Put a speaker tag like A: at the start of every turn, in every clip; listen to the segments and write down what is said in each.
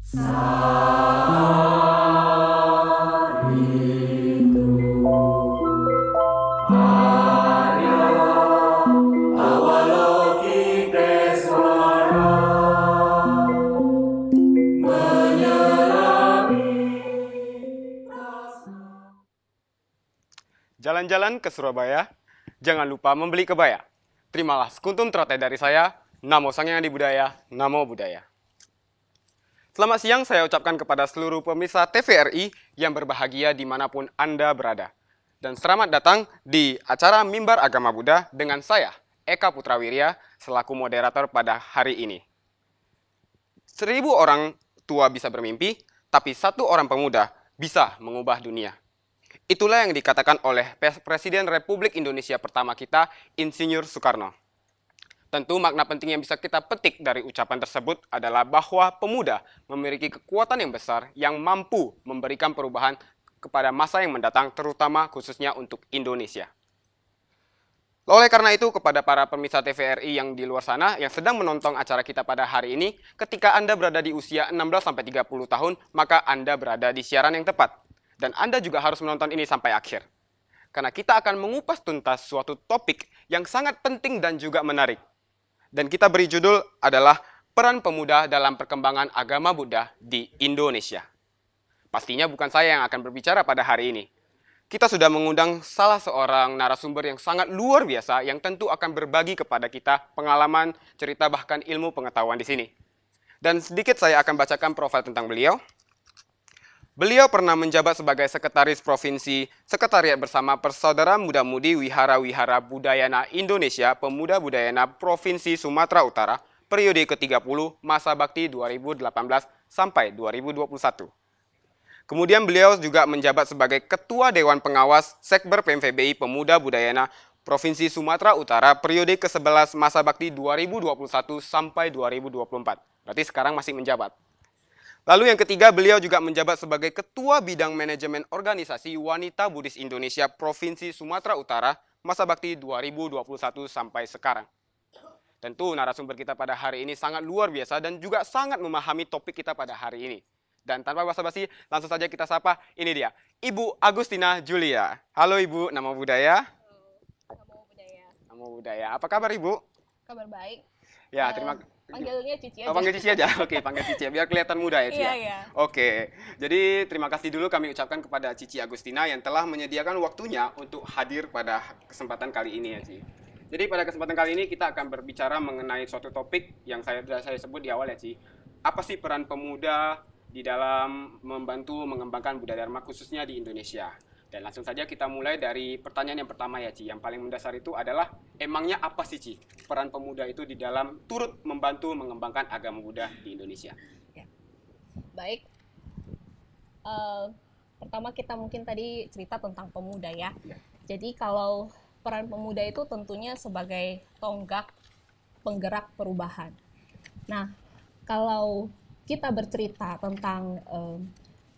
A: Jalan-jalan ke Surabaya, jangan lupa membeli kebaya. Terimalah sekuntum teratai dari saya, Namo Sang Hyang Adi Budaya, Namo Buddhaya. Selamat siang saya ucapkan kepada seluruh pemirsa TVRI yang berbahagia dimanapun Anda berada. Dan selamat datang di acara Mimbar Agama Buddha dengan saya, Eka Putrawirya, selaku moderator pada hari ini. 1000 orang tua bisa bermimpi, tapi 1 orang pemuda bisa mengubah dunia. Itulah yang dikatakan oleh Presiden Republik Indonesia pertama kita, Insinyur Soekarno. Tentu makna penting yang bisa kita petik dari ucapan tersebut adalah bahwa pemuda memiliki kekuatan yang besar yang mampu memberikan perubahan kepada masa yang mendatang, terutama khususnya untuk Indonesia. Oleh karena itu, kepada para pemirsa TVRI yang di luar sana yang sedang menonton acara kita pada hari ini, ketika Anda berada di usia 16-30 tahun, maka Anda berada di siaran yang tepat. Dan Anda juga harus menonton ini sampai akhir. Karena kita akan mengupas tuntas suatu topik yang sangat penting dan juga menarik. Dan kita beri judul adalah Peran Pemuda dalam Perkembangan Agama Buddha di Indonesia. Pastinya bukan saya yang akan berbicara pada hari ini. Kita sudah mengundang salah seorang narasumber yang sangat luar biasa yang tentu akan berbagi kepada kita pengalaman, cerita, bahkan ilmu pengetahuan di sini. Dan sedikit saya akan bacakan profil tentang beliau. Beliau pernah menjabat sebagai Sekretaris Provinsi Sekretariat Bersama Persaudaraan Muda-Mudi Wihara-Wihara Budayana Indonesia Pemuda Budayana Provinsi Sumatera Utara periode ke-30 masa bakti 2018 sampai 2021. Kemudian beliau juga menjabat sebagai Ketua Dewan Pengawas Sekber PMVBI Pemuda Budayana Provinsi Sumatera Utara periode ke-11 masa bakti 2021 sampai 2024. Berarti sekarang masih menjabat. Lalu yang ketiga, beliau juga menjabat sebagai Ketua Bidang Manajemen Organisasi Wanita Buddhis Indonesia Provinsi Sumatera Utara masa bakti 2021 sampai sekarang. Tentu narasumber kita pada hari ini sangat luar biasa dan juga sangat memahami topik kita pada hari ini. Dan tanpa basa-basi, langsung saja kita sapa, ini dia, Ibu Agustina Julia. Halo Ibu, Namo Buddhaya.
B: Namo Buddhaya.
A: Namo Buddhaya. Apa kabar Ibu?
B: Kabar baik.
A: Ya, terima kasih.
B: Panggilnya Cici aja.
A: Oh, panggil Cici aja. Oke, panggil Cici biar kelihatan muda ya, Ci.
B: Iya, iya.
A: Oke. Jadi, terima kasih dulu kami ucapkan kepada Cici Agustina yang telah menyediakan waktunya untuk hadir pada kesempatan kali ini ya, Ci. Jadi, pada kesempatan kali ini kita akan berbicara mengenai suatu topik yang saya sebut di awal ya, Ci. Apa sih peran pemuda di dalam membantu mengembangkan Buddha Dharma khususnya di Indonesia? Dan langsung saja kita mulai dari pertanyaan yang pertama ya, Ci. Yang paling mendasar itu adalah, emangnya apa sih, Ci, peran pemuda itu di dalam turut membantu mengembangkan agama Buddha di Indonesia?
B: Ya. Baik. Pertama kita mungkin tadi cerita tentang pemuda ya. Jadi kalau peran pemuda itu tentunya sebagai tonggak penggerak perubahan. Nah, kalau kita bercerita tentang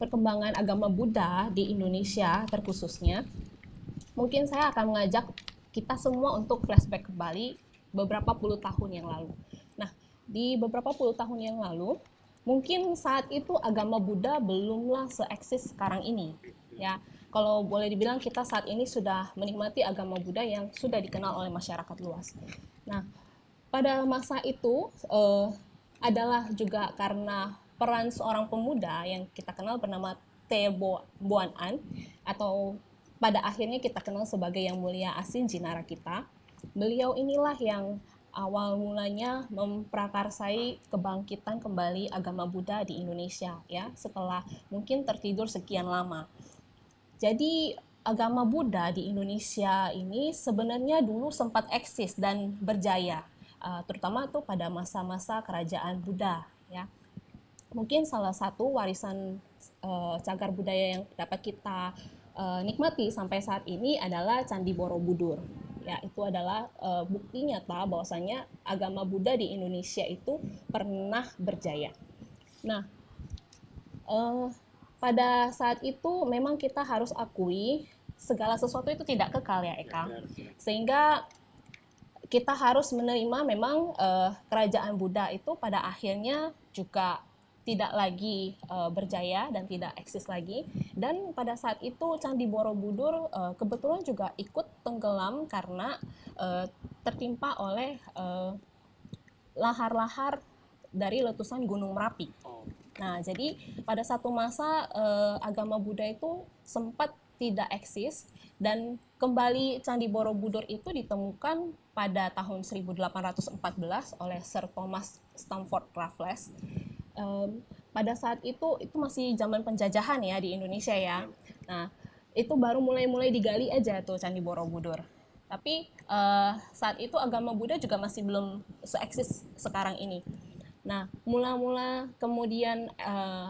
B: perkembangan agama Buddha di Indonesia terkhususnya, mungkin saya akan mengajak kita semua untuk flashback kembali beberapa puluh tahun yang lalu. Nah, di beberapa puluh tahun yang lalu, mungkin saat itu agama Buddha belumlah seeksis sekarang ini. Ya, kalau boleh dibilang kita saat ini sudah menikmati agama Buddha yang sudah dikenal oleh masyarakat luas. Nah, pada masa itu adalah juga karena peran seorang pemuda yang kita kenal bernama Te Boan An, atau pada akhirnya kita kenal sebagai Yang Mulia Asin Jinara kita. Beliau inilah yang awal mulanya memprakarsai kebangkitan kembali agama Buddha di Indonesia ya, setelah mungkin tertidur sekian lama. Jadi agama Buddha di Indonesia ini sebenarnya dulu sempat eksis dan berjaya, terutama tuh pada masa-masa kerajaan Buddha ya. Mungkin salah satu warisan cagar budaya yang dapat kita nikmati sampai saat ini adalah Candi Borobudur. Ya, itu adalah bukti nyata bahwasanya agama Buddha di Indonesia itu pernah berjaya. Nah, pada saat itu memang kita harus akui segala sesuatu itu tidak kekal ya, Eka. Sehingga kita harus menerima memang kerajaan Buddha itu pada akhirnya juga tidak lagi berjaya dan tidak eksis lagi. Dan pada saat itu Candi Borobudur kebetulan juga ikut tenggelam karena tertimpa oleh lahar-lahar dari letusan Gunung Merapi. Nah, jadi pada satu masa agama Buddha itu sempat tidak eksis dan kembali Candi Borobudur itu ditemukan pada tahun 1814 oleh Sir Thomas Stamford Raffles. Pada saat itu masih zaman penjajahan ya di Indonesia ya. Nah, itu baru mulai digali aja tuh Candi Borobudur. Tapi saat itu agama Buddha juga masih belum se-eksis sekarang ini. Nah, mula-mula kemudian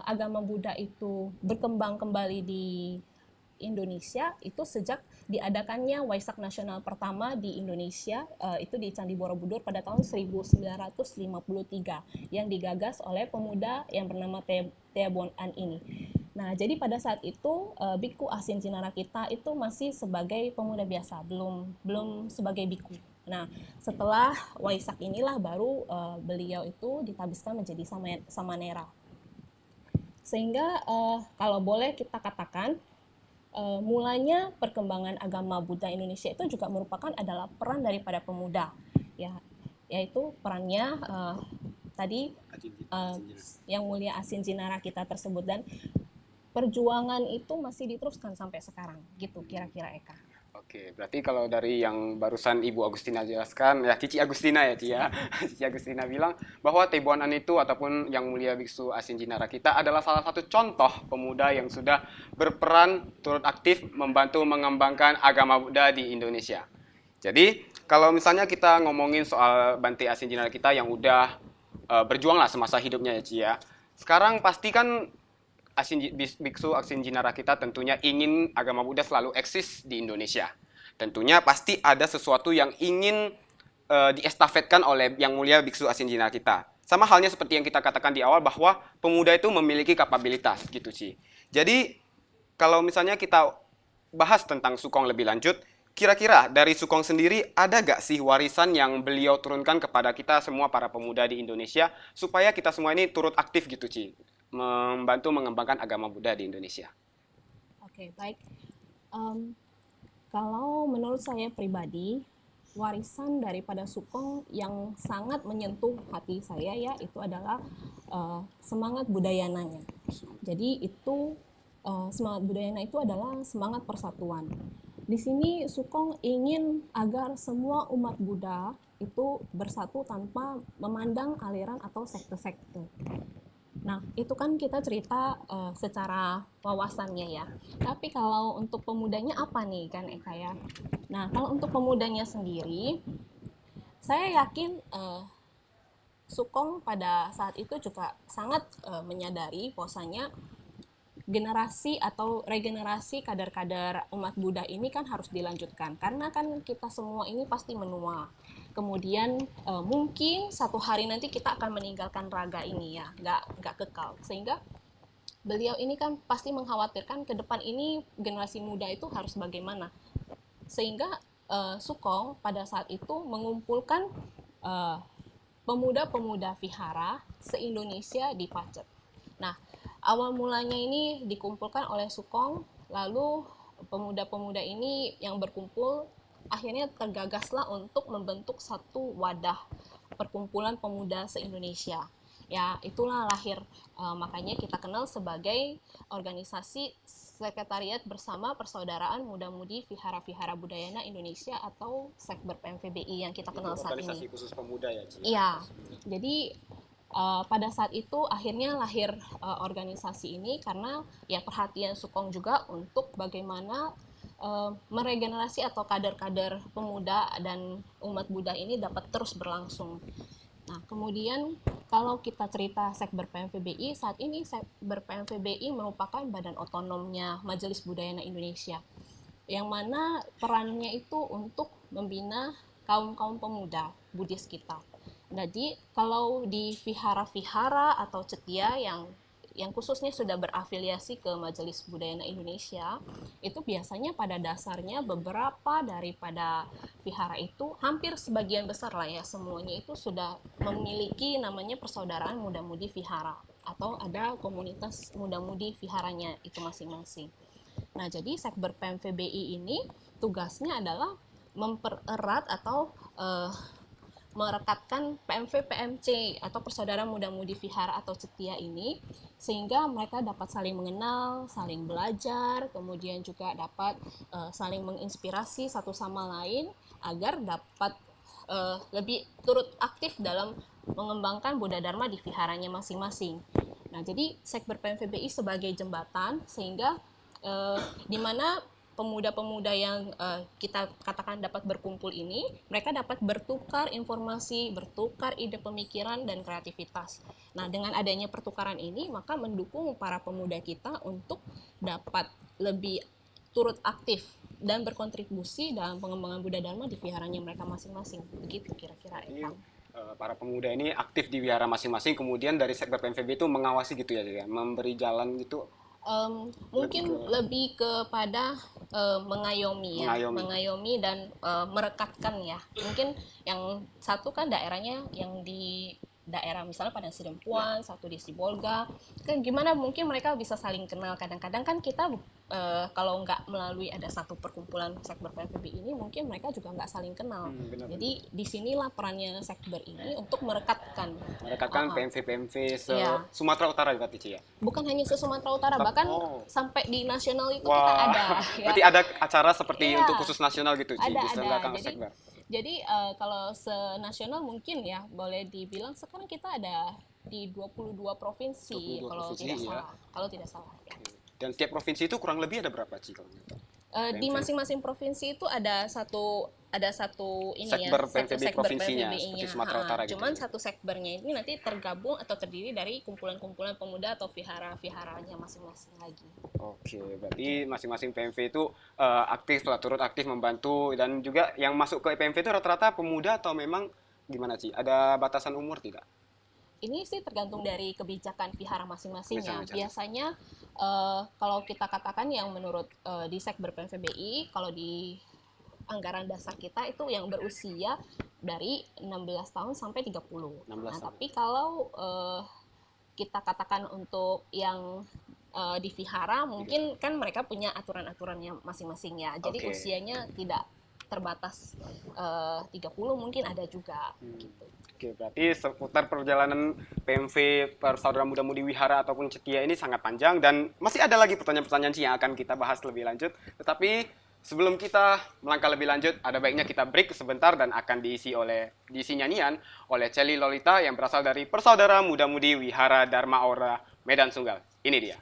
B: agama Buddha itu berkembang kembali di Indonesia itu sejak diadakannya Waisak Nasional pertama di Indonesia, itu di Candi Borobudur pada tahun 1953 yang digagas oleh pemuda yang bernama Tea Bon An ini. Nah, jadi pada saat itu Biku Asin Jinarakita itu masih sebagai pemuda biasa, belum sebagai biku. Nah, setelah Waisak inilah baru beliau itu ditabiskan menjadi Samanera. Sehingga kalau boleh kita katakan mulanya perkembangan agama Buddha Indonesia itu juga merupakan adalah peran daripada pemuda, ya, yaitu perannya tadi yang mulia Asin Jinarakita tersebut, dan perjuangan itu masih diteruskan sampai sekarang, gitu kira-kira Eka.
A: Oke, berarti kalau dari yang barusan Ibu Agustina jelaskan, ya Cici Agustina ya Ci ya, Cici Agustina bilang bahwa Teh Bon An itu ataupun Yang Mulia Biksu Asin Jinarakita adalah salah satu contoh pemuda yang sudah berperan turut aktif membantu mengembangkan agama Buddha di Indonesia. Jadi, kalau misalnya kita ngomongin soal Bante Asin Jinarakita yang udah berjuang lah semasa hidupnya ya Ci ya, sekarang pasti kan Biksu Asin Jinarakita tentunya ingin agama Buddha selalu eksis di Indonesia. Tentunya pasti ada sesuatu yang ingin diestafetkan oleh Yang Mulia Biksu Asin Jinarakita. Sama halnya seperti yang kita katakan di awal bahwa pemuda itu memiliki kapabilitas gitu sih. Jadi kalau misalnya kita bahas tentang Sukong lebih lanjut, kira-kira dari Sukong sendiri ada gak sih warisan yang beliau turunkan kepada kita semua para pemuda di Indonesia supaya kita semua ini turut aktif gitu Ci, membantu mengembangkan agama Buddha di Indonesia?
B: Oke, baik. Kalau menurut saya pribadi, warisan daripada Sukong yang sangat menyentuh hati saya ya itu adalah semangat budayananya. Jadi itu semangat budayana itu adalah semangat persatuan. Di sini Sukong ingin agar semua umat Buddha itu bersatu tanpa memandang aliran atau sekte-sekte. Nah, itu kan kita cerita secara wawasannya ya. Tapi kalau untuk pemudanya apa nih kan Eka ya? Nah, kalau untuk pemudanya sendiri, saya yakin Sukong pada saat itu juga sangat menyadari bahwasanya generasi atau regenerasi kader-kader umat Buddha ini kan harus dilanjutkan. Karena kan kita semua ini pasti menua. Kemudian mungkin satu hari nanti kita akan meninggalkan raga ini ya, nggak kekal. Sehingga beliau ini kan pasti mengkhawatirkan ke depan ini generasi muda itu harus bagaimana. Sehingga Sukong pada saat itu mengumpulkan pemuda-pemuda vihara se-Indonesia di Pacet. Nah, awal mulanya ini dikumpulkan oleh Sukong, lalu pemuda-pemuda ini yang berkumpul akhirnya tergagaslah untuk membentuk satu wadah perkumpulan pemuda se-Indonesia. Ya, itulah lahir makanya kita kenal sebagai organisasi Sekretariat Bersama Persaudaraan Muda-Mudi Vihara-Vihara Budayana Indonesia atau Sekber PMVBI yang kita kenal saat ini.
A: Organisasi khusus pemuda ya, Ci?
B: Iya. Jadi pada saat itu akhirnya lahir organisasi ini karena ya perhatian Sukong juga untuk bagaimana meregenerasi atau kader-kader pemuda dan umat Buddha ini dapat terus berlangsung. Nah, kemudian kalau kita cerita Sekber PMVBI, saat ini Sekber PMVBI merupakan badan otonomnya Majelis Budayana Indonesia, yang mana perannya itu untuk membina kaum-kaum pemuda Buddhis kita. Jadi kalau di vihara-vihara atau cetia yang khususnya sudah berafiliasi ke Majelis Budayana Indonesia, itu biasanya pada dasarnya beberapa daripada vihara itu, hampir sebagian besar lah ya, semuanya itu sudah memiliki namanya Persaudaraan Muda-Mudi Vihara. atau ada komunitas muda-mudi viharanya itu masing-masing. Nah, jadi Sekber PMVBI ini tugasnya adalah mempererat atau merekatkan PMV PMC atau persaudaraan muda-mudi vihara atau cetia ini, sehingga mereka dapat saling mengenal, saling belajar, kemudian juga dapat saling menginspirasi satu sama lain agar dapat lebih turut aktif dalam mengembangkan Buddha Dharma di viharanya masing-masing. Nah, jadi Sekber PMVBI sebagai jembatan sehingga di mana pemuda-pemuda yang kita katakan dapat berkumpul ini, mereka dapat bertukar informasi, bertukar ide pemikiran dan kreativitas. Nah, dengan adanya pertukaran ini, maka mendukung para pemuda kita untuk dapat lebih turut aktif dan berkontribusi dalam pengembangan Buddha Dharma di viharanya mereka masing-masing. Begitu kira-kira, Eva.
A: Para pemuda ini aktif di wihara masing-masing, kemudian dari Sekber PMVB itu mengawasi gitu ya, memberi jalan gitu.
B: Mungkin lebih kepada mengayomi ya, mengayomi dan merekatkan ya. Mungkin yang satu kan daerahnya yang di daerah misalnya Padang Sidempuan, satu di Sibolga, kan gimana mungkin mereka bisa saling kenal. Kadang-kadang kan kita kalau nggak melalui ada satu perkumpulan Sekber PMVB ini, mungkin mereka juga nggak saling kenal. Jadi disinilah perannya Sekber ini untuk merekatkan
A: PMV Sumatera Utara juga Cici ya.
B: Bukan hanya se Sumatera Utara, bahkan sampai di nasional itu kita ada. Ya.
A: Berarti ada acara seperti untuk khusus nasional gitu Ci,
B: ada. Jadi kalau se-nasional mungkin ya boleh dibilang sekarang kita ada di 22 provinsi kalau tidak salah. Ya.
A: Dan tiap provinsi itu kurang lebih ada berapa Ci kalau gitu?
B: Di masing-masing provinsi itu ada satu ini
A: Sekber
B: ya,
A: PMVB provinsinya seperti Sumatera Utara gitu.
B: Cuman satu sekbernya ini nanti tergabung atau terdiri dari kumpulan-kumpulan pemuda atau vihara-viharanya masing-masing lagi.
A: Oke, berarti masing-masing PMV itu aktif lah, turut aktif membantu, dan juga yang masuk ke PMV itu rata-rata pemuda atau memang gimana Ci? Ada batasan umur tidak?
B: Ini sih tergantung dari kebijakan vihara masing-masing ya. Biasanya kalau kita katakan yang menurut di Sekber PMVBI, kalau di anggaran dasar kita itu yang berusia dari 16 tahun sampai 30. Nah, tapi kalau kita katakan untuk yang di vihara, mungkin kan mereka punya aturan-aturannya masing-masing ya. Jadi usianya tidak terbatas 30, mungkin ada juga gitu.
A: Oke, berarti seputar perjalanan PMV Persaudaraan Muda-Mudi Wihara ataupun Cetia ini sangat panjang, dan masih ada lagi pertanyaan-pertanyaan sih yang akan kita bahas lebih lanjut. Tetapi sebelum kita melangkah lebih lanjut, ada baiknya kita break sebentar dan akan diisi nyanyian oleh Celi Lolita yang berasal dari Persaudaraan Muda-Mudi Wihara Dharma Aura Medan Sunggal. Ini dia.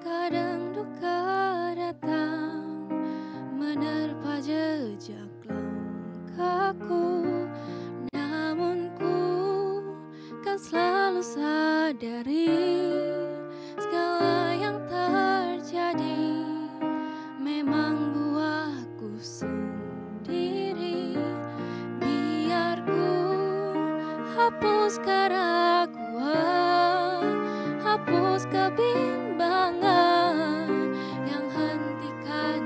C: Kadang duka datang menerpa jejak langkahku, namun ku kan selalu sadari segala yang terjadi memang buahku sendiri. Biar ku hapus keraguan, hapus kebimbangan yang hentikan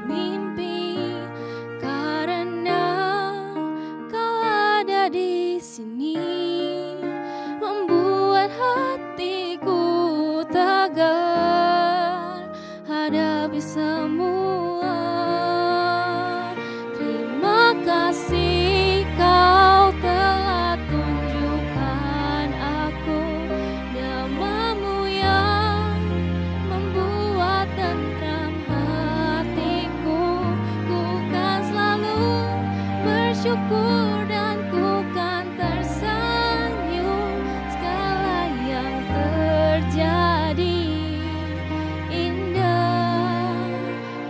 C: mimpi-mimpi, karena kau ada di sini membuat hatiku tegar hadapi semua. Terima kasih kau telah tunjukkan aku namamu yang membuat tentram hatiku. Ku kan selalu bersyukur dan ku kan tersenyum segala yang terjadi indah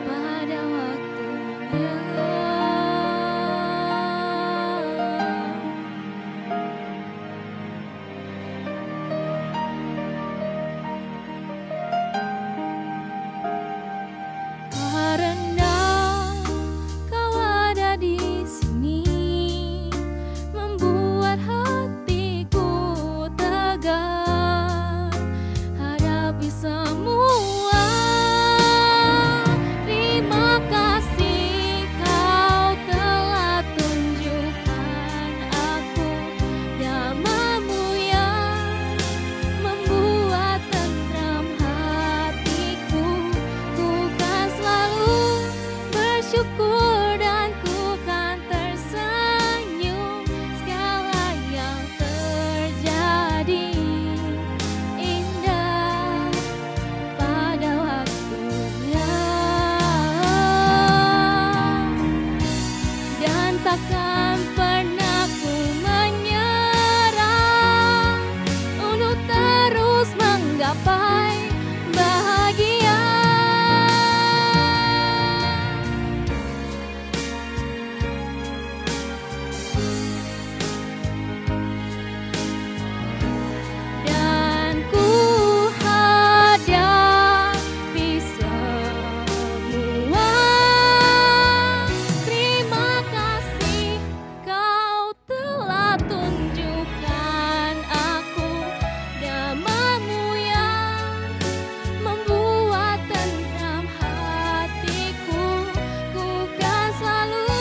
C: pada waktunya. Karena kau takkan pernah ku menyerah untuk terus menggapai bahagia. Dan ku hadapi semua. Terima kasih kau telah tunjukkan aku namamu yang membuat tentram hatiku. Ku kan selalu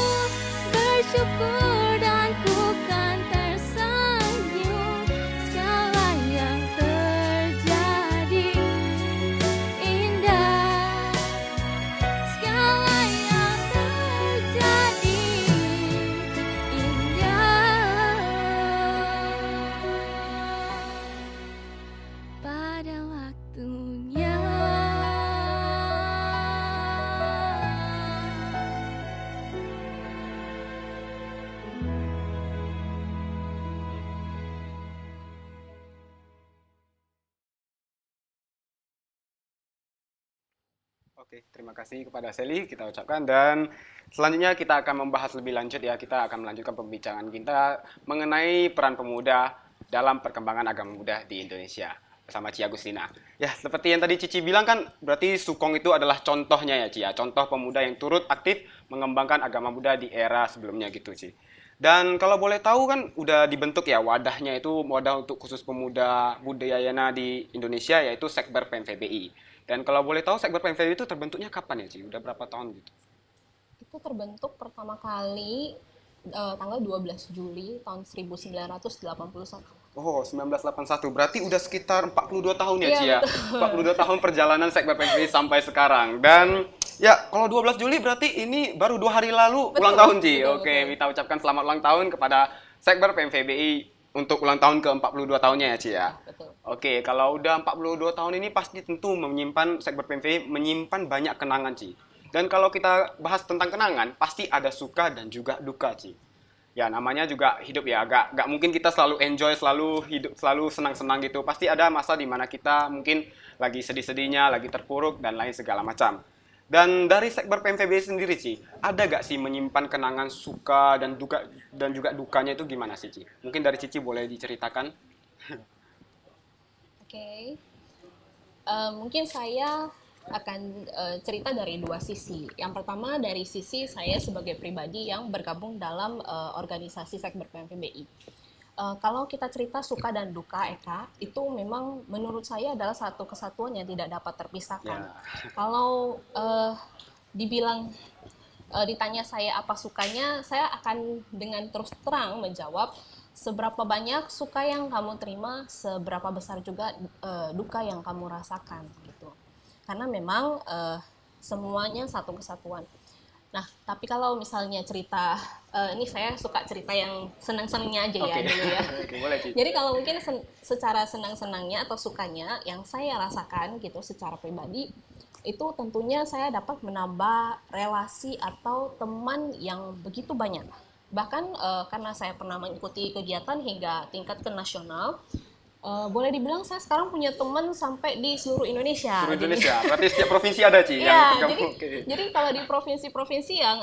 C: bersyukur dan ku kan tersenyum segala yang terjadi indah, segala yang terjadi indah pada waktunya.
A: Oke, terima kasih kepada Sally kita ucapkan, dan selanjutnya kita akan membahas lebih lanjut ya. Kita akan melanjutkan pembicaraan kita mengenai peran pemuda dalam perkembangan agama muda di Indonesia bersama Ci Agustina. Ya, seperti yang tadi Cici bilang kan, berarti Sukong itu adalah contohnya ya Ci ya, contoh pemuda yang turut aktif mengembangkan agama muda di era sebelumnya gitu Ci. Dan kalau boleh tahu kan udah dibentuk ya wadahnya, itu wadah untuk khusus pemuda Budayana di Indonesia, yaitu Sekber PMVBI. Dan kalau boleh tahu Sekber PMVBI itu terbentuknya kapan ya Ci? Udah berapa tahun gitu?
B: Itu terbentuk pertama kali tanggal 12 Juli tahun 1981.
A: Oh, 1981. Berarti udah sekitar 42 tahun ya
B: Iya,
A: Ci ya?
B: betul.
A: 42 tahun perjalanan Sekber PMVBI sampai sekarang. Dan ya, kalau 12 Juli berarti ini baru 2 hari lalu
B: Betul,
A: ulang tahun Ci.
B: betul,
A: Oke,
B: betul.
A: kita ucapkan selamat ulang tahun kepada Sekber PMVBI untuk ulang tahun ke-42 tahunnya ya Ci ya?
B: Betul.
A: Oke, kalau udah 42 tahun ini pasti tentu Sekber PMVBI menyimpan banyak kenangan Ci. Dan kalau kita bahas tentang kenangan, pasti ada suka dan juga duka Ci. Ya, namanya juga hidup ya, gak mungkin kita selalu enjoy, selalu hidup, selalu senang-senang gitu. Pasti ada masa di mana kita mungkin lagi sedih-sedihnya, lagi terpuruk, dan lain segala macam. Dan dari Sekber PMVBI sendiri Ci, ada gak sih menyimpan kenangan suka dan duka dan juga dukanya itu gimana sih Ci? Mungkin dari Cici boleh diceritakan?
B: Oke. Mungkin saya akan cerita dari dua sisi. Yang pertama dari sisi saya sebagai pribadi yang bergabung dalam organisasi Sekber PMVBI. Kalau kita cerita suka dan duka, Eka, itu memang menurut saya adalah satu kesatuan yang tidak dapat terpisahkan.
A: Ya.
B: Kalau dibilang ditanya saya apa sukanya, saya akan dengan terus terang menjawab seberapa banyak suka yang kamu terima, seberapa besar juga duka yang kamu rasakan gitu. Karena memang semuanya satu kesatuan. Nah, tapi kalau misalnya cerita, ini saya suka cerita yang senang-senangnya aja ya
A: Oke.
B: dulu ya.
A: Oke, boleh Ci.
B: Jadi kalau mungkin secara senang-senangnya atau sukanya yang saya rasakan gitu secara pribadi, itu tentunya saya dapat menambah relasi atau teman yang begitu banyak. Bahkan karena saya pernah mengikuti kegiatan hingga tingkat ke nasional, boleh dibilang saya sekarang punya teman sampai di seluruh Indonesia.
A: Seluruh
B: Jadi-
A: Indonesia, berarti setiap provinsi ada Ci yang
B: Iya,
A: ikut
B: jadi,
A: kamu. Oke.
B: jadi kalau di provinsi-provinsi yang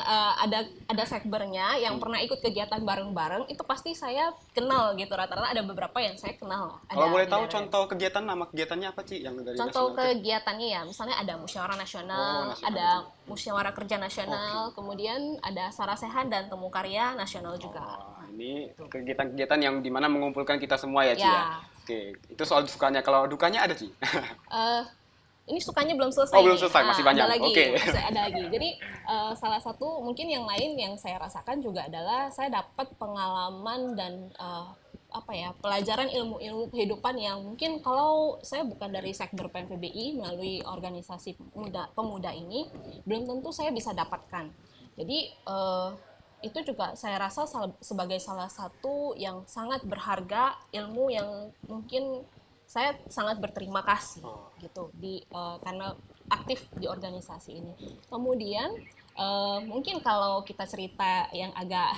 B: ada sekbernya, yang pernah ikut kegiatan bareng-bareng, itu pasti saya kenal gitu. Rata-rata ada beberapa yang saya kenal.
A: Kalau
B: Ada
A: boleh
B: di
A: tahu
B: daerah.
A: contoh kegiatan, nama kegiatannya apa Ci? Yang dari
B: Contoh
A: nasional ke-
B: kegiatannya ya, misalnya ada musyawarah nasional,
A: Oh, nasional
B: ada musyawarah kerja nasional, kemudian ada sarasehan dan temu karya nasional juga.
A: Wah, ini kegiatan-kegiatan yang dimana mengumpulkan kita semua ya Ci ya?
B: Ya.
A: Oke, itu soal sukanya. Kalau dukanya ada Ci?
B: Ini sukanya belum selesai.
A: Oh, belum
B: nih.
A: selesai, masih banyak.
B: Ada lagi,
A: Oke.
B: masih ada lagi. Jadi salah satu mungkin yang lain yang saya rasakan juga adalah saya dapat pengalaman dan pelajaran ilmu-ilmu kehidupan yang mungkin kalau saya bukan dari Sekber PMVBI melalui organisasi pemuda ini belum tentu saya bisa dapatkan. Jadi itu juga saya rasa sebagai salah satu yang sangat berharga, ilmu yang mungkin saya sangat berterima kasih gitu karena aktif di organisasi ini. Kemudian Mungkin kalau kita cerita yang agak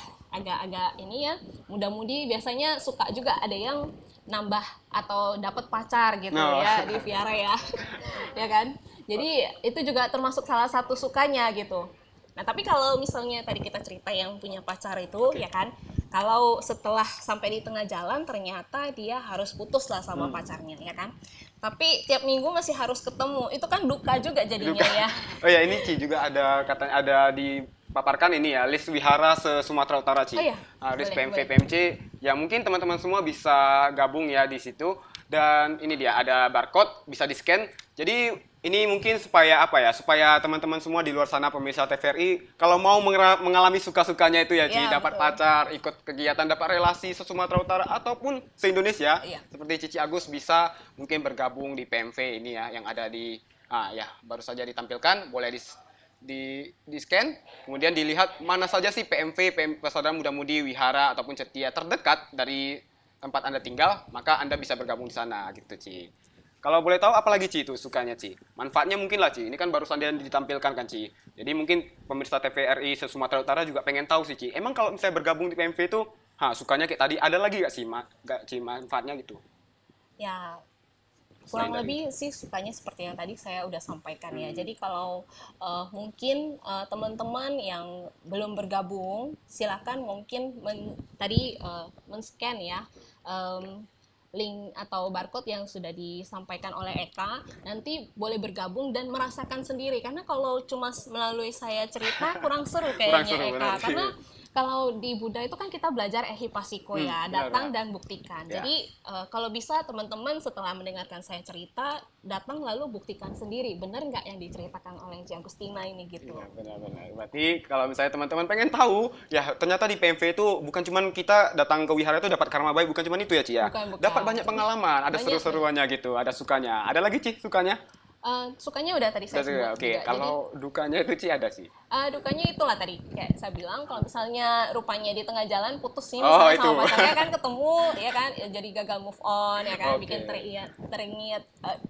B: ini ya, muda-mudi biasanya suka juga ada yang nambah atau dapat pacar gitu
A: No.
B: ya di Viara ya. Ya kan? Jadi itu juga termasuk salah satu sukanya gitu. Nah, tapi kalau misalnya tadi kita cerita yang punya pacar itu, ya kan, kalau setelah sampai di tengah jalan ternyata dia harus putus lah sama pacarnya, ya kan. Tapi tiap minggu masih harus ketemu, itu kan duka juga jadinya ya.
A: Oh ya, ini Ci juga ada katanya ada dipaparkan ini ya, list wihara se-Sumatera Utara, Ci.
B: Oh iya,
A: List
B: boleh,
A: PMV
B: boleh.
A: PMC. Ya mungkin teman-teman semua bisa gabung ya di situ. Dan ini dia ada barcode bisa di-scan. Jadi ini mungkin supaya apa ya? Supaya teman-teman semua di luar sana pemirsa TVRI kalau mau mengalami suka-sukanya itu ya, Ci,
B: Ya,
A: dapat
B: betul.
A: pacar, ikut kegiatan, dapat relasi se-Sumatera Utara ataupun se-Indonesia.
B: Iya.
A: Seperti Cici Agus bisa mungkin bergabung di PMV ini ya yang ada di ya baru saja ditampilkan, boleh di scan, kemudian dilihat mana saja sih persaudaraan muda-mudi wihara ataupun cetia terdekat dari tempat Anda tinggal, maka Anda bisa bergabung di sana gitu, Ci. Kalau boleh tahu apalagi Ci itu sukanya, Ci? Manfaatnya mungkin lah, Ci. Ini kan baru saja ditampilkan kan, Ci. Jadi mungkin pemirsa TVRI se-Sumatera Utara juga pengen tahu sih, Ci. Emang kalau misalnya bergabung di PMV itu, sukanya kayak tadi, ada lagi nggak sih, Ci, manfaatnya gitu?
B: Ya,
A: Selain
B: kurang
A: dari-
B: lebih sih sukanya seperti yang tadi saya udah sampaikan ya. Jadi kalau mungkin teman-teman yang belum bergabung, silakan mungkin tadi men-scan ya link atau barcode yang sudah disampaikan oleh Eka, nanti boleh bergabung dan merasakan sendiri. Karena kalau cuma melalui saya cerita kurang seru
A: Kurang
B: kayaknya
A: seru,
B: Eka.
A: benar sih.
B: Karena kalau di Buddha itu kan kita belajar ehipasiko ya,
A: benar,
B: datang
A: benar.
B: dan buktikan.
A: Ya.
B: Jadi kalau bisa teman-teman setelah mendengarkan saya cerita, datang lalu buktikan sendiri, benar nggak yang diceritakan oleh Ci Agustina ini gitu.
A: Iya, benar-benar. Berarti kalau misalnya teman-teman pengen tahu, ya ternyata di PMV itu bukan cuman kita datang ke wihara itu dapat karma baik, bukan cuman itu ya, Ci ya.
B: Bukan, bukan.
A: Dapat banyak pengalaman, ada
B: Banyak,
A: seru-seruannya gitu, ada sukanya. Ada lagi, Ci, sukanya?
B: Sukanya udah tadi saya
A: Udah,
B: sebut
A: Oke,
B: juga.
A: kalau dukanya itu, Ci, ada sih.
B: Dukanya itulah tadi kayak saya bilang, kalau misalnya rupanya di tengah jalan putus nih
A: Oh,
B: misalnya sama
A: itu.
B: pacarnya kan ketemu ya kan, ya jadi gagal move on ya kan,
A: Oke.
B: bikin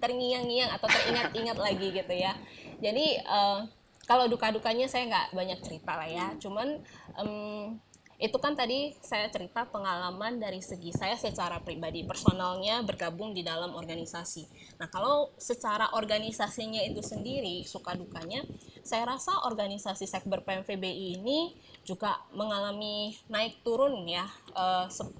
B: terngiang-ngiang atau teringat-ingat lagi gitu ya. Jadi kalau duka-dukanya saya nggak banyak cerita lah ya, cuman itu kan tadi saya cerita pengalaman dari segi saya secara pribadi, personalnya bergabung di dalam organisasi. Nah, kalau secara organisasinya itu sendiri, suka dukanya, saya rasa organisasi Sekber PMVBI ini juga mengalami naik turun ya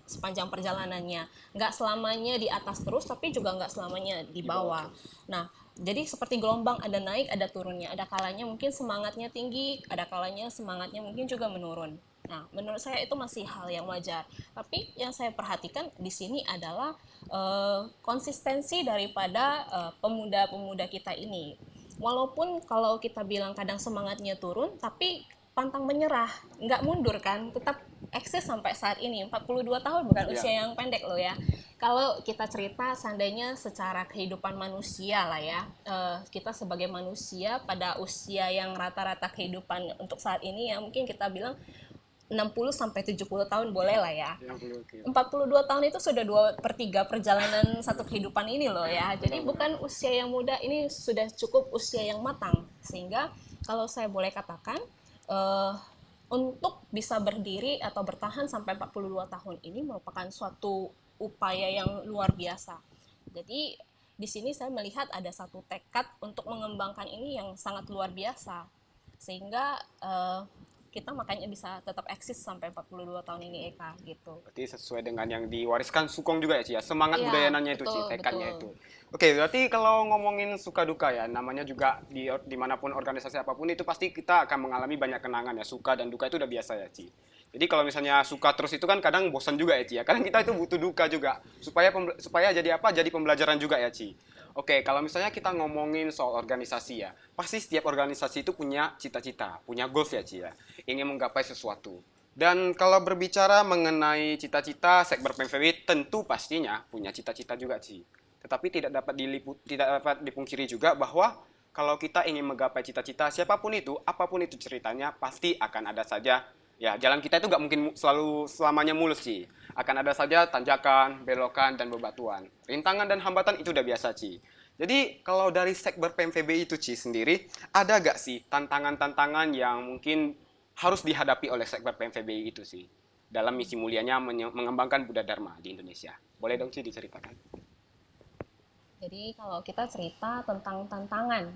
B: sepanjang perjalanannya. Nggak selamanya di atas terus, tapi juga nggak selamanya di bawah. Nah, jadi seperti gelombang, ada naik, ada turunnya. Ada kalanya mungkin semangatnya tinggi, ada kalanya semangatnya mungkin juga menurun. Nah, menurut saya itu masih hal yang wajar. Tapi yang saya perhatikan di sini adalah konsistensi daripada pemuda-pemuda kita ini. Walaupun kalau kita bilang kadang semangatnya turun, tapi pantang menyerah, nggak mundur kan, tetap eksis sampai saat ini. 42 tahun bukan
A: Iya.
B: usia yang pendek loh ya. Kalau kita cerita seandainya secara kehidupan manusia lah ya, kita sebagai manusia pada usia yang rata-rata kehidupan untuk saat ini ya mungkin kita bilang 60 sampai 70 tahun boleh lah ya. 42 tahun itu sudah 2/3 perjalanan satu kehidupan ini loh ya. Jadi bukan usia yang muda, ini sudah cukup usia yang matang. Sehingga kalau saya boleh katakan untuk bisa berdiri atau bertahan sampai 42 tahun ini merupakan suatu upaya yang luar biasa. Jadi di sini saya melihat ada satu tekad untuk mengembangkan ini yang sangat luar biasa. Sehingga kita makanya bisa tetap eksis sampai 42 tahun ini Eka gitu.
A: Berarti sesuai dengan yang diwariskan Sukong juga ya, Ci ya. Semangat
B: Iya,
A: budayananya itu, Ci,
B: betul,
A: tekadnya
B: betul.
A: itu. Oke, berarti kalau ngomongin suka duka ya, namanya juga dimanapun organisasi apapun itu pasti kita akan mengalami banyak kenangan ya. Suka dan duka itu udah biasa ya, Ci. Jadi kalau misalnya suka terus itu kan kadang bosan juga ya, Ci ya. Kadang kita itu butuh duka juga supaya jadi apa? Jadi pembelajaran juga ya, Ci. Oke, kalau misalnya kita ngomongin soal organisasi ya, pasti setiap organisasi itu punya cita-cita, punya goals ya, Ci ya. Ingin menggapai sesuatu. Dan kalau berbicara mengenai cita-cita, Sekber PMVB tentu pastinya punya cita-cita juga, Ci. Tetapi tidak dapat dipungkiri juga bahwa kalau kita ingin menggapai cita-cita, siapapun itu, apapun itu ceritanya, pasti akan ada saja. Ya, jalan kita itu nggak mungkin selalu selamanya mulus, Ci. Akan ada saja tanjakan, belokan, dan bebatuan. Rintangan dan hambatan itu udah biasa, Ci. Jadi kalau dari Sekber PMVB itu Ci sendiri, ada gak sih tantangan-tantangan yang mungkin harus dihadapi oleh Sekber PMVB itu sih dalam misi mulianya mengembangkan Buddha Dharma di Indonesia? Boleh dong Ci diceritakan?
B: Jadi kalau kita cerita tentang tantangan,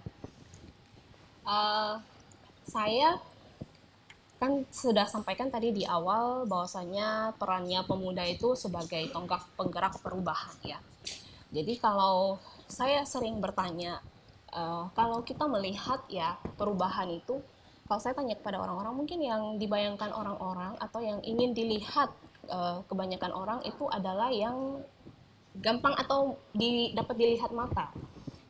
B: saya kan sudah sampaikan tadi di awal bahwasanya perannya pemuda itu sebagai tonggak penggerak perubahan ya. Jadi kalau saya sering bertanya, kalau kita melihat ya perubahan itu, kalau saya tanya kepada orang-orang mungkin yang dibayangkan orang-orang atau yang ingin dilihat kebanyakan orang itu adalah yang gampang atau dapat dilihat mata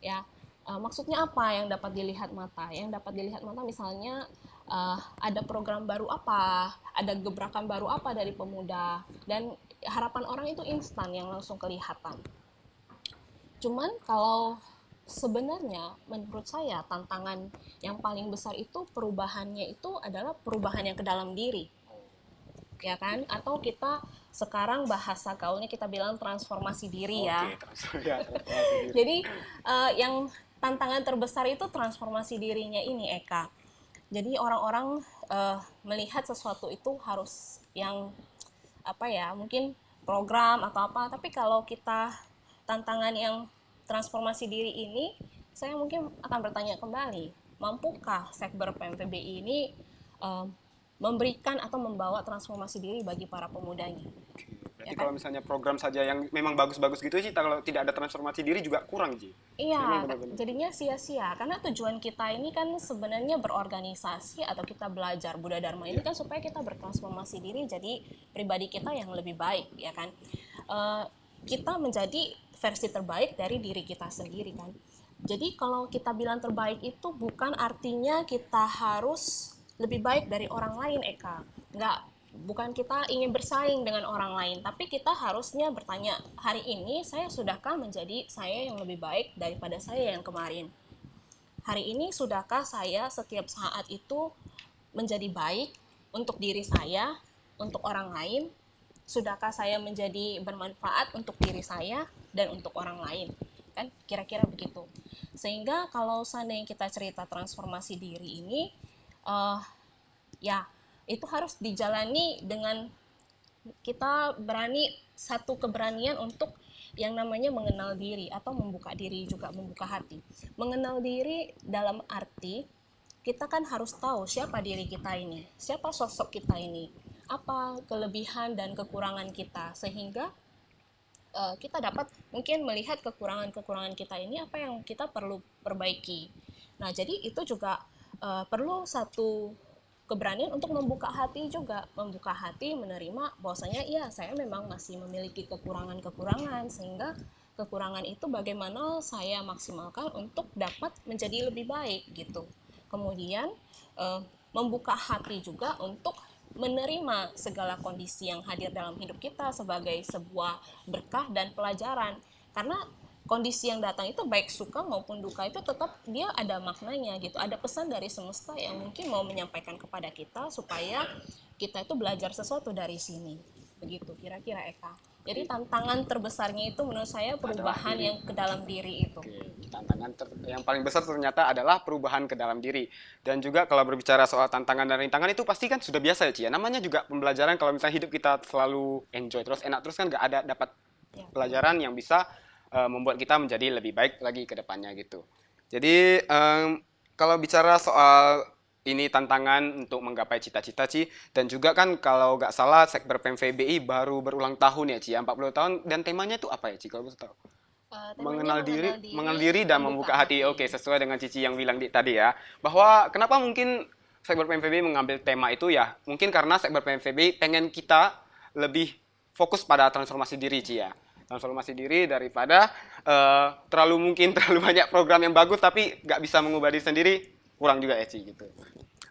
B: ya. Maksudnya apa yang dapat dilihat mata? Yang dapat dilihat mata misalnya ada program baru apa, ada gebrakan baru apa dari pemuda, dan harapan orang itu instan yang langsung kelihatan. Cuman kalau sebenarnya menurut saya tantangan yang paling besar itu perubahannya itu adalah perubahan yang ke dalam diri, ya kan? Atau kita sekarang bahasa gaulnya kita bilang transformasi diri ya. Jadi yang tantangan terbesar itu transformasi dirinya ini Eka. Jadi orang-orang melihat sesuatu itu harus yang apa ya, mungkin program atau apa, tapi kalau kita tantangan yang transformasi diri ini, saya mungkin akan bertanya kembali, mampukah Sekber PMVB ini memberikan atau membawa transformasi diri bagi para pemudanya?
A: Berarti kalau misalnya program saja yang memang bagus-bagus gitu sih, kalau tidak ada transformasi diri juga kurang Ji.
B: Iya, jadinya sia-sia. Karena tujuan kita ini kan sebenarnya berorganisasi atau kita belajar Buddha Dharma ini kan supaya kita bertransformasi diri jadi pribadi kita yang lebih baik, ya kan? Kita menjadi versi terbaik dari diri kita sendiri kan. Jadi kalau kita bilang terbaik itu bukan artinya kita harus lebih baik dari orang lain, Eka. Bukan kita ingin bersaing dengan orang lain, tapi kita harusnya bertanya, hari ini saya sudahkah menjadi saya yang lebih baik daripada saya yang kemarin? Hari ini sudahkah saya setiap saat itu menjadi baik untuk diri saya, untuk orang lain? Sudahkah saya menjadi bermanfaat untuk diri saya dan untuk orang lain? Kan kira-kira begitu. Sehingga kalau seandainya kita cerita transformasi diri ini, ya itu harus dijalani dengan kita berani, satu keberanian untuk yang namanya mengenal diri atau membuka diri juga, membuka hati. Mengenal diri dalam arti kita kan harus tahu siapa diri kita ini, siapa sosok kita ini, apa kelebihan dan kekurangan kita, sehingga kita dapat mungkin melihat kekurangan-kekurangan kita ini apa yang kita perlu perbaiki. Nah, jadi itu juga perlu satu keberanian untuk membuka hati juga, membuka hati menerima bahwasanya iya saya memang masih memiliki kekurangan-kekurangan, sehingga kekurangan itu bagaimana saya maksimalkan untuk dapat menjadi lebih baik gitu. Kemudian membuka hati juga untuk menerima segala kondisi yang hadir dalam hidup kita sebagai sebuah berkah dan pelajaran, karena kondisi yang datang itu baik suka maupun duka itu tetap dia ada maknanya gitu, ada pesan dari semesta yang mungkin mau menyampaikan kepada kita supaya kita itu belajar sesuatu dari sini, begitu kira-kira Eka. Jadi tantangan terbesarnya itu menurut saya perubahan yang ke dalam diri itu.
A: Tantangan yang paling besar ternyata adalah perubahan ke dalam diri. Dan juga kalau berbicara soal tantangan dan rintangan itu pasti kan sudah biasa ya Ci ya. Namanya juga pembelajaran, kalau misalnya hidup kita selalu enjoy terus, enak terus kan nggak ada dapat pelajaran yang bisa membuat kita menjadi lebih baik lagi ke depannya gitu. Jadi kalau bicara soal ini tantangan untuk menggapai cita-cita Ci, dan juga kan kalau nggak salah Sekber PMVBI baru berulang tahun ya Ci, 40 tahun, dan temanya itu apa ya Ci kalau bisa tahu? Mengenal diri dan membuka hati. Oke, sesuai dengan Cici yang bilang tadi ya, bahwa kenapa mungkin Sekber PMVBI mengambil tema itu ya, mungkin karena Sekber PMVBI pengen kita lebih fokus pada transformasi diri Ci ya. Transformasi diri daripada terlalu banyak program yang bagus tapi nggak bisa mengubah diri sendiri, kurang juga ya Ci gitu.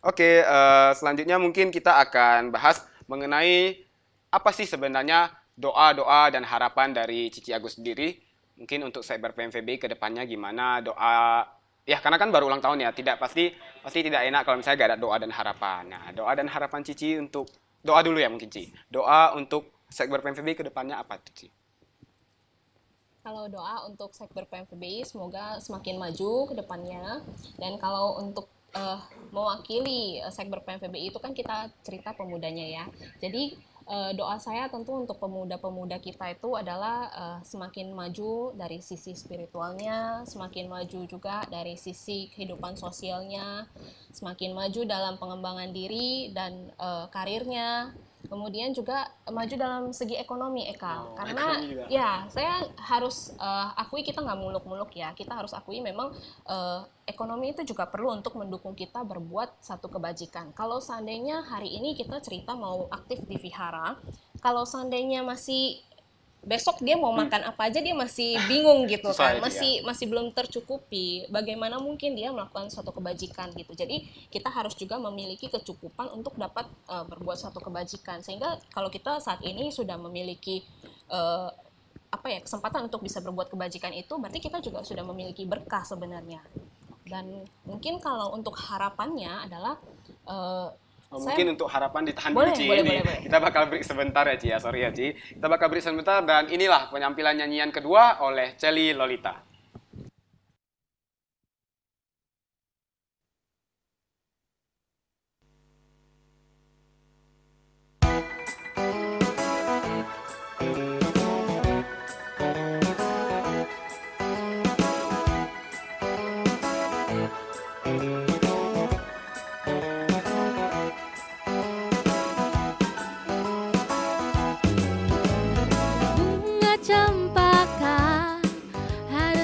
A: Oke, selanjutnya mungkin kita akan bahas mengenai apa sih sebenarnya doa-doa dan harapan dari Cici Agus sendiri. Mungkin untuk Sekber PMVBI ke depannya gimana doa, ya karena kan baru ulang tahun ya, pasti tidak enak kalau misalnya gak ada doa dan harapan. Nah, doa dan harapan Cici untuk, doa dulu ya mungkin Ci, doa untuk Sekber PMVBI ke depannya apa tuh Ci?
B: Kalau doa untuk Sekber PMPBI semoga semakin maju ke depannya. Dan kalau untuk mewakili Sekber PMPBI itu kan kita cerita pemudanya ya. Jadi doa saya tentu untuk pemuda-pemuda kita itu adalah semakin maju dari sisi spiritualnya, semakin maju juga dari sisi kehidupan sosialnya, semakin maju dalam pengembangan diri dan karirnya. Kemudian juga maju dalam segi ekonomi, Eka. Karena
A: ekonomi juga.
B: ya saya harus akui kita nggak muluk-muluk ya. Kita harus akui memang ekonomi itu juga perlu untuk mendukung kita berbuat satu kebajikan. Kalau seandainya hari ini kita cerita mau aktif di vihara, kalau seandainya masih besok dia mau makan apa aja dia masih bingung gitu
A: Susah
B: kan,
A: itu
B: masih belum tercukupi. Bagaimana mungkin dia melakukan suatu kebajikan gitu. Jadi kita harus juga memiliki kecukupan untuk dapat berbuat suatu kebajikan. Sehingga kalau kita saat ini sudah memiliki kesempatan untuk bisa berbuat kebajikan itu, berarti kita juga sudah memiliki berkah sebenarnya. Dan mungkin kalau untuk harapannya adalah
A: Mungkin untuk harapan ditahan
B: Boleh,
A: dulu, Ci.
B: boleh,
A: Ini
B: boleh.
A: kita bakal break sebentar ya, Ci. Ya, sorry ya, Ci. Kita bakal break sebentar dan inilah penampilan nyanyian kedua oleh Celi Lolita.
C: Bunga cempaka ada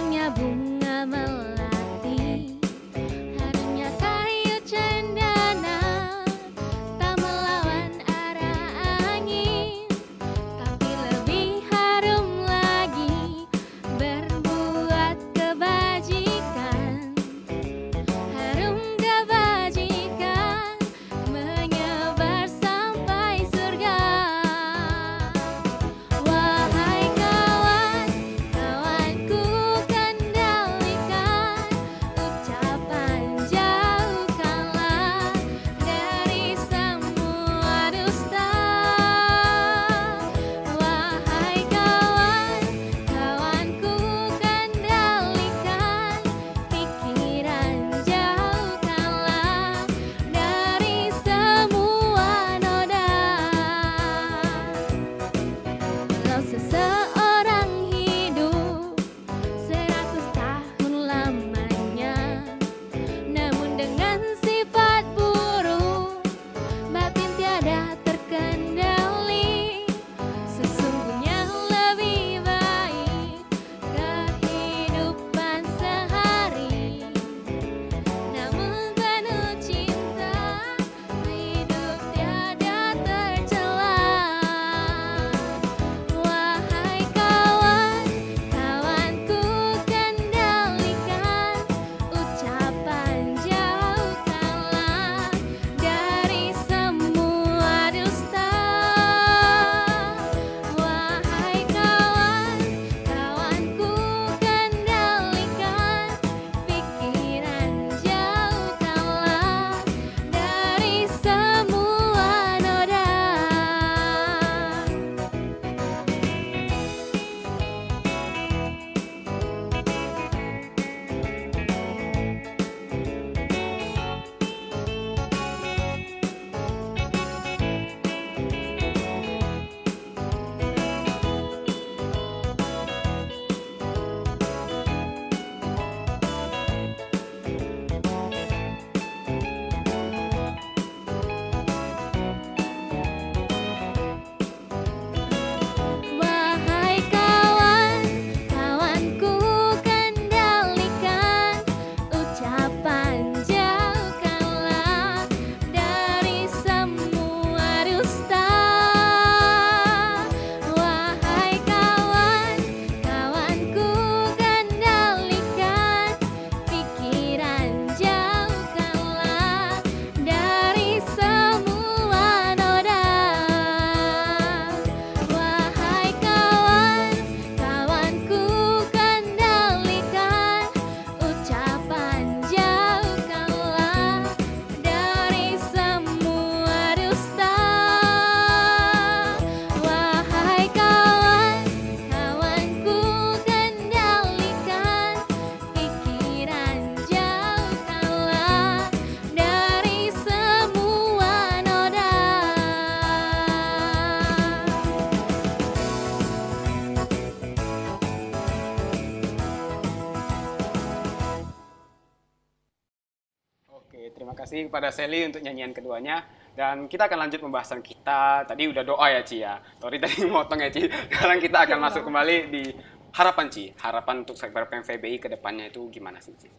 A: Terima kasih kepada Sally untuk nyanyian keduanya. Dan kita akan lanjut pembahasan kita. Tadi udah doa ya Ci ya. Sorry tadi motong ya Ci. Sekarang kita akan masuk kembali di harapan Ci. Harapan untuk sekber PMVBI ke depannya itu gimana sih Ci?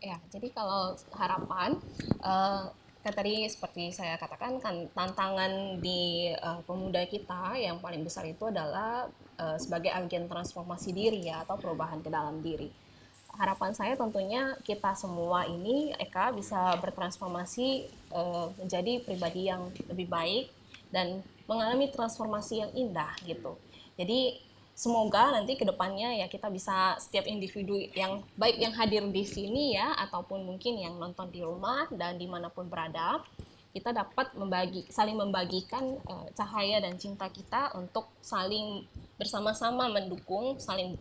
B: Ya, jadi kalau harapan, kan tadi seperti saya katakan kan tantangan di pemuda kita yang paling besar itu adalah sebagai agen transformasi diri ya atau perubahan ke dalam diri. Harapan saya tentunya kita semua ini Eka bisa bertransformasi menjadi pribadi yang lebih baik dan mengalami transformasi yang indah gitu. Jadi semoga nanti ke depannya ya kita bisa setiap individu yang baik yang hadir di sini ya ataupun mungkin yang nonton di rumah dan dimanapun berada kita dapat saling membagikan cahaya dan cinta kita untuk saling bersama-sama mendukung, saling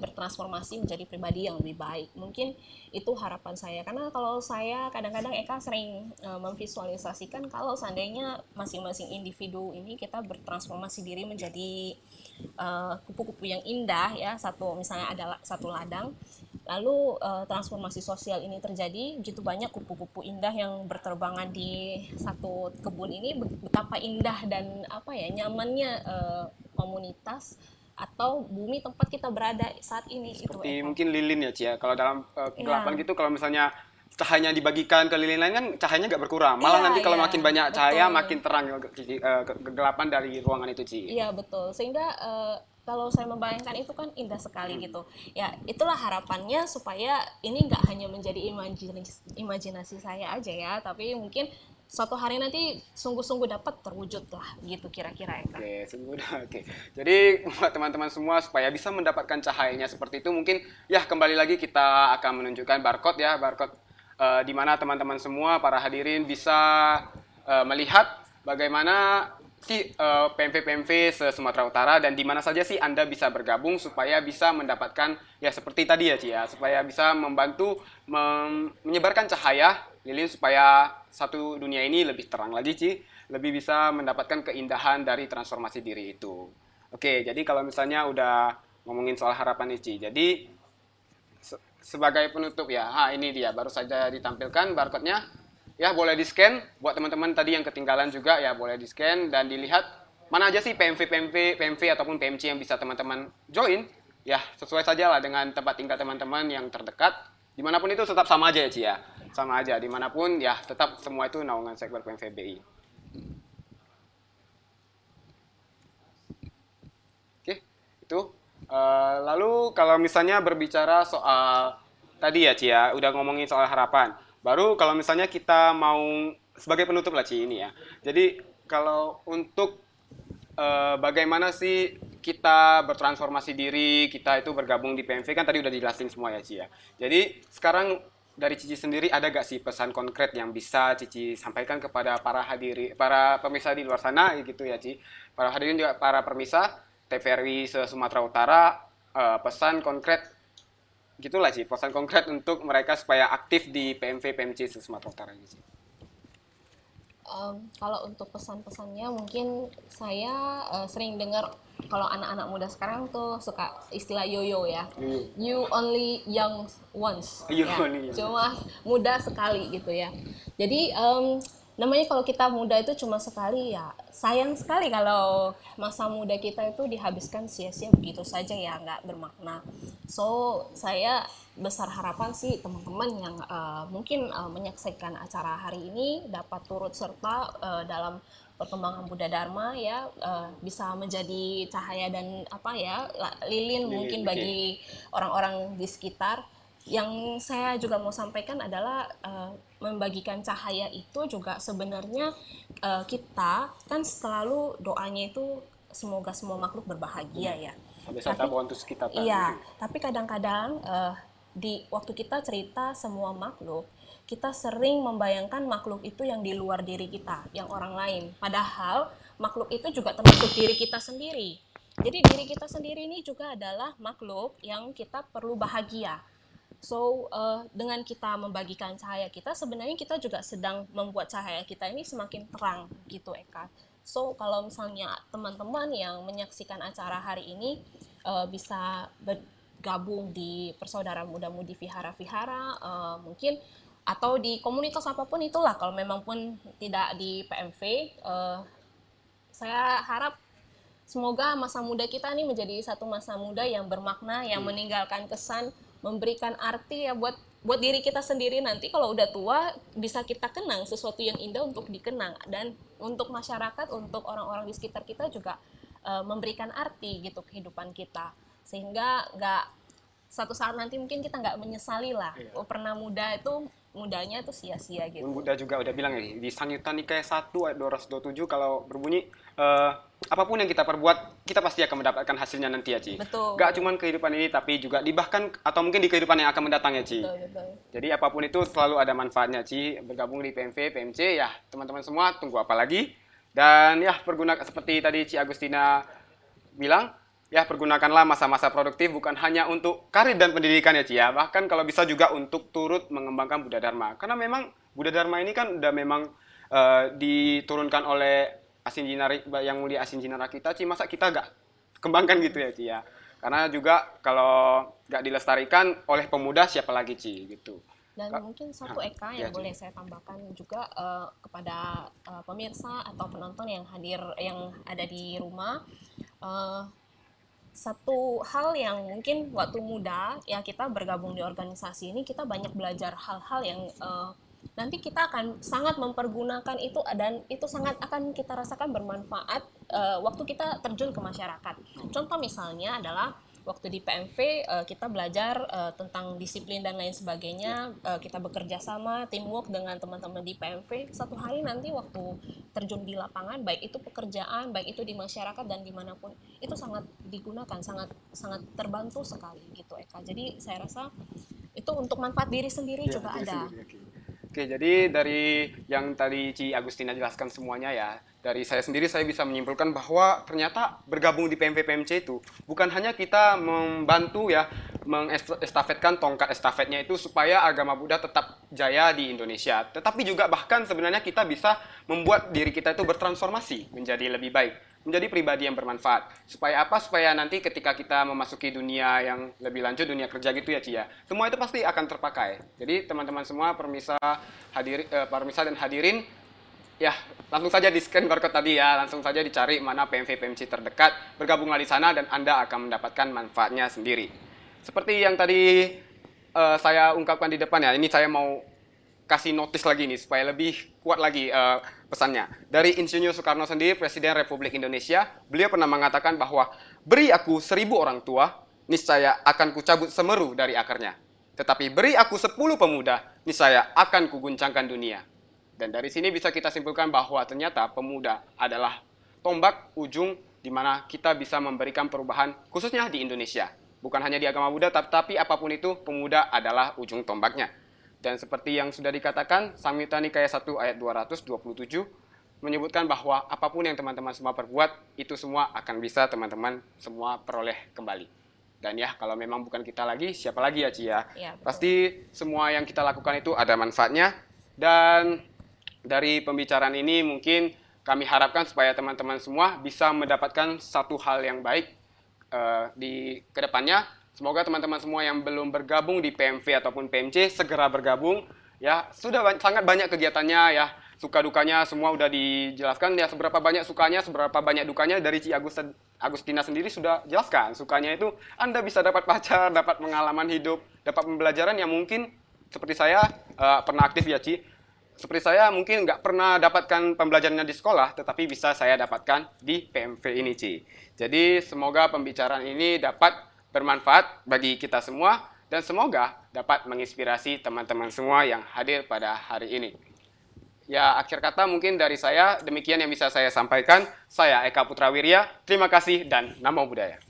B: bertransformasi menjadi pribadi yang lebih baik. Mungkin itu harapan saya. Karena kalau saya kadang-kadang Eka sering memvisualisasikan kalau seandainya masing-masing individu ini kita bertransformasi diri menjadi kupu-kupu yang indah ya, misalnya ada satu ladang. Lalu transformasi sosial ini terjadi, begitu banyak kupu-kupu indah yang berterbangan di satu kebun ini, betapa indah dan nyamannya komunitas atau bumi tempat kita berada saat ini.
A: Seperti
B: itu
A: mungkin lilin ya Ci ya. Kalau dalam kegelapan gitu, kalau misalnya cahayanya dibagikan ke lilin lain kan cahayanya nggak berkurang. Malah nanti kalau makin banyak cahaya makin terang kegelapan dari ruangan itu Ci.
B: Iya betul. Sehingga kalau saya membayangkan itu kan indah sekali gitu. Ya itulah harapannya supaya ini nggak hanya menjadi imajinasi saya aja ya, tapi mungkin suatu hari nanti sungguh-sungguh dapat terwujud lah gitu kira-kira ya.
A: Oke. Jadi buat teman-teman semua supaya bisa mendapatkan cahayanya seperti itu mungkin ya kembali lagi kita akan menunjukkan barcode di mana teman-teman semua para hadirin bisa melihat bagaimana PMV se-Sumatera Utara dan di mana saja sih Anda bisa bergabung supaya bisa mendapatkan ya seperti tadi ya Ci ya, supaya bisa membantu menyebarkan cahaya lilin supaya satu dunia ini lebih terang lagi Ci, lebih bisa mendapatkan keindahan dari transformasi diri itu. Oke, jadi kalau misalnya udah ngomongin soal harapan nih Ci, jadi sebagai penutup ya, ini dia baru saja ditampilkan barcode-nya. Ya boleh di-scan, buat teman-teman tadi yang ketinggalan juga ya boleh di-scan dan dilihat mana aja sih PMV ataupun PMC yang bisa teman-teman join. Ya sesuai saja lah dengan tempat tinggal teman-teman yang terdekat. Dimanapun itu tetap sama aja ya Ci ya. Sama aja, dimanapun ya tetap semua itu naungan sekber PMVBI. Oke, itu. Lalu kalau misalnya berbicara soal tadi ya Ci ya, udah ngomongin soal harapan. Baru kalau misalnya kita mau sebagai penutup lah Ci ini ya. Jadi kalau untuk bagaimana sih kita bertransformasi diri, kita itu bergabung di PMV kan tadi udah dijelasin semua ya Ci ya. Jadi sekarang dari Cici sendiri ada gak sih pesan konkret yang bisa Cici sampaikan kepada para pemirsa di luar sana gitu ya Ci. Para hadirin juga para pemirsa TVRI se-Sumatera Utara, pesan konkret gitulah sih, pesan konkret untuk mereka supaya aktif di PMV PMC Sumatera Utara ini sih.
B: Kalau untuk pesan-pesannya mungkin saya sering dengar kalau anak-anak muda sekarang tuh suka istilah yoyo ya. You only young once. Cuma muda sekali gitu ya. Jadi namanya kalau kita muda itu cuma sekali ya, sayang sekali kalau masa muda kita itu dihabiskan sia-sia begitu saja ya, nggak bermakna. So saya besar harapan sih teman-teman yang mungkin menyaksikan acara hari ini dapat turut serta dalam perkembangan Buddha Dharma ya, bisa menjadi cahaya dan lilin mungkin bagi orang-orang di sekitar. Yang saya juga mau sampaikan adalah membagikan cahaya itu juga sebenarnya kita kan selalu doanya itu semoga semua makhluk berbahagia ya. Tapi kadang-kadang di waktu kita cerita semua makhluk, kita sering membayangkan makhluk itu yang di luar diri kita, yang orang lain. Padahal makhluk itu juga termasuk diri kita sendiri. Jadi diri kita sendiri ini juga adalah makhluk yang kita perlu bahagia. So, dengan kita membagikan cahaya kita, sebenarnya kita juga sedang membuat cahaya kita ini semakin terang, gitu Eka. So, kalau misalnya teman-teman yang menyaksikan acara hari ini bisa bergabung di Persaudaraan Muda Mudi Vihara-Vihara, mungkin atau di komunitas apapun itulah, kalau memang pun tidak di PMV, saya harap semoga masa muda kita ini menjadi satu masa muda yang bermakna, yang meninggalkan kesan, memberikan arti ya buat diri kita sendiri. Nanti kalau udah tua bisa kita kenang sesuatu yang indah untuk dikenang, dan untuk masyarakat, untuk orang-orang di sekitar kita juga memberikan arti gitu kehidupan kita, sehingga nggak satu saat nanti mungkin kita nggak menyesali lah. Oh, pernah muda itu mudanya itu sia-sia gitu.
A: Buddha juga udah bilang ya di Samyutta Nikaya 1 ayat 227 kalau berbunyi apapun yang kita perbuat kita pasti akan mendapatkan hasilnya nanti ya Ci.
B: Betul.
A: Gak cuma kehidupan ini tapi juga di bahkan atau mungkin di kehidupan yang akan mendatang ya Ci.
B: Betul.
A: Jadi apapun itu selalu ada manfaatnya Ci. Bergabung di PMV, PMC ya teman-teman semua tunggu apa lagi. Dan ya pergunakan seperti tadi Ci Agustina bilang, ya pergunakanlah masa-masa produktif bukan hanya untuk karir dan pendidikan ya Ci ya, bahkan kalau bisa juga untuk turut mengembangkan Buddha Dharma. Karena memang Buddha Dharma ini kan udah memang diturunkan oleh Asin Jinara, yang mulia Asin Jinara kita Ci, masa kita gak kembangkan gitu ya Ci ya. Karena juga kalau gak dilestarikan oleh pemuda siapa lagi Ci gitu.
B: Dan mungkin satu Eka yang boleh saya tambahkan juga kepada pemirsa atau penonton yang hadir, yang ada di rumah, satu hal yang mungkin waktu muda ya kita bergabung di organisasi ini, kita banyak belajar hal-hal yang nanti kita akan sangat mempergunakan itu, dan itu sangat akan kita rasakan bermanfaat waktu kita terjun ke masyarakat. Contoh misalnya adalah waktu di PMV kita belajar tentang disiplin dan lain sebagainya, kita bekerja sama, teamwork dengan teman-teman di PMV. Satu hari nanti waktu terjun di lapangan, baik itu pekerjaan, baik itu di masyarakat dan dimanapun, itu sangat digunakan, sangat terbantu sekali gitu Eka. Jadi saya rasa itu untuk manfaat diri sendiri juga
A: diri
B: ada.
A: sendiri, Oke, jadi dari yang tadi Ci Agustina jelaskan semuanya ya, dari saya sendiri saya bisa menyimpulkan bahwa ternyata bergabung di PMV PMC itu bukan hanya kita membantu ya mengestafetkan tongkat estafetnya itu supaya agama Buddha tetap jaya di Indonesia, tetapi juga bahkan sebenarnya kita bisa membuat diri kita itu bertransformasi menjadi lebih baik, menjadi pribadi yang bermanfaat. Supaya apa? Supaya nanti ketika kita memasuki dunia yang lebih lanjut, dunia kerja gitu ya Ci ya, semua itu pasti akan terpakai. Jadi teman-teman semua, permisa dan hadirin, ya langsung saja di scan barcode tadi ya, langsung saja dicari mana PMV PMC terdekat, bergabunglah di sana dan Anda akan mendapatkan manfaatnya sendiri. Seperti yang tadi saya ungkapkan di depan ya, ini saya mau kasih notis lagi nih supaya lebih kuat lagi pesannya. Dari Insinyur Soekarno sendiri, Presiden Republik Indonesia, beliau pernah mengatakan bahwa beri aku 1000 orang tua, niscaya akan kucabut semeru dari akarnya. Tetapi beri aku 10 pemuda, niscaya akan kuguncangkan dunia. Dan dari sini bisa kita simpulkan bahwa ternyata pemuda adalah tombak ujung di mana kita bisa memberikan perubahan khususnya di Indonesia. Bukan hanya di agama Buddha, tapi apapun itu pemuda adalah ujung tombaknya. Dan seperti yang sudah dikatakan, Samyutta Nikaya 1 ayat 227 menyebutkan bahwa apapun yang teman-teman semua perbuat, itu semua akan bisa teman-teman semua peroleh kembali. Dan ya, kalau memang bukan kita lagi, siapa lagi ya Ci ya?
B: Ya, betul.
A: Pasti semua yang kita lakukan itu ada manfaatnya. Dan dari pembicaraan ini mungkin kami harapkan supaya teman-teman semua bisa mendapatkan satu hal yang baik di kedepannya. Semoga teman-teman semua yang belum bergabung di PMV ataupun PMC segera bergabung. Ya, sudah sangat banyak kegiatannya ya. Suka dukanya semua udah dijelaskan ya, seberapa banyak sukanya, seberapa banyak dukanya dari Ci Agustina sendiri sudah jelaskan. Sukanya itu Anda bisa dapat pacar, dapat pengalaman hidup, dapat pembelajaran yang mungkin seperti saya pernah aktif ya Ci. Seperti saya mungkin nggak pernah dapatkan pembelajarannya di sekolah, tetapi bisa saya dapatkan di PMV ini Ci. Jadi semoga pembicaraan ini dapat bermanfaat bagi kita semua dan semoga dapat menginspirasi teman-teman semua yang hadir pada hari ini. Ya, akhir kata mungkin dari saya, demikian yang bisa saya sampaikan. Saya Eka Putrawirya, terima kasih dan Namo Buddhaya.